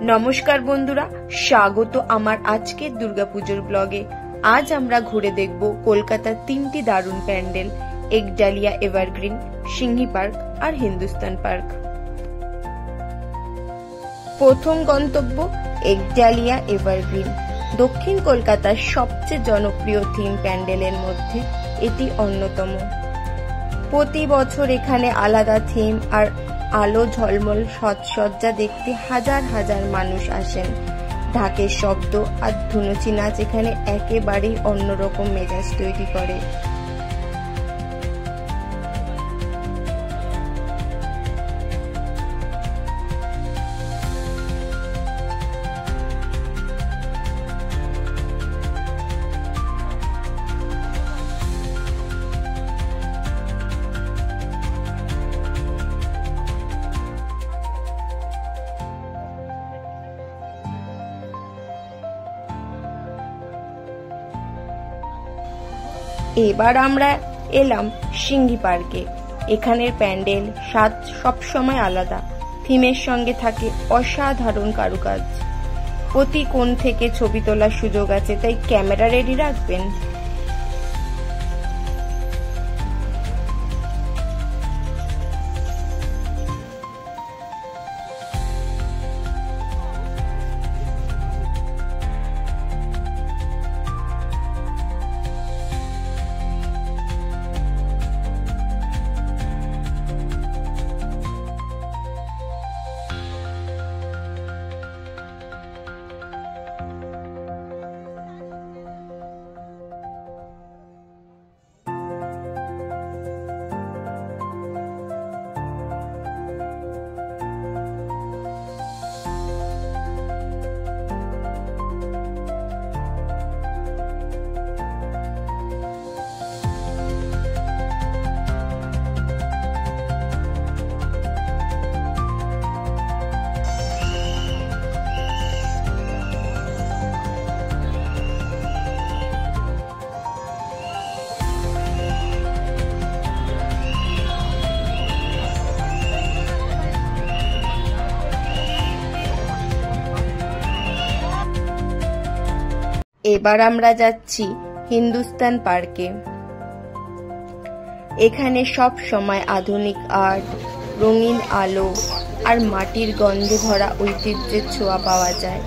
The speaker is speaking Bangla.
নমস্কার বন্ধুরা, স্বাগত আমার আজকের দুর্গাপুজোর ব্লগে। আজ আমরা ঘুরে দেখব কলকাতার তিনটি দারুণ প্যান্ডেল, একডালিয়া এভারগ্রিন, সিংহি পার্ক আর হিন্দুস্তান পার্ক। প্রথম গন্তব্য একডালিয়া এভারগ্রিন। দক্ষিণ কলকাতার সবচেয়ে জনপ্রিয় থিম প্যান্ডেলের মধ্যে এটি অন্যতম। প্রতি বছর এখানে আলাদা থিম আর আলো ঝলমল সাজসজ্জা দেখতে হাজার হাজার মানুষ আসেন। ঢাকের শব্দ আর ধুনুচি নাচ এখানে একেবারেই অন্যরকম মেজাজ তৈরি করে। এবার আমরা এলাম সিংহি পার্কে। এখানের প্যান্ডেল স্বাদ সবসময় আলাদা। থিমের সঙ্গে থাকে অসাধারণ কারুকাজ। প্রতি কোণ থেকে ছবি তোলার সুযোগ আছে, তাই ক্যামেরা রেডি রাখবেন। এবার আমরা যাচ্ছি হিন্দুস্তান পার্কে। এখানে সব সময় আধুনিক আর্ট, রঙিন আলো আর মাটির গন্ধে ভরা ঐতিহ্যের ছোঁয়া পাওয়া যায়।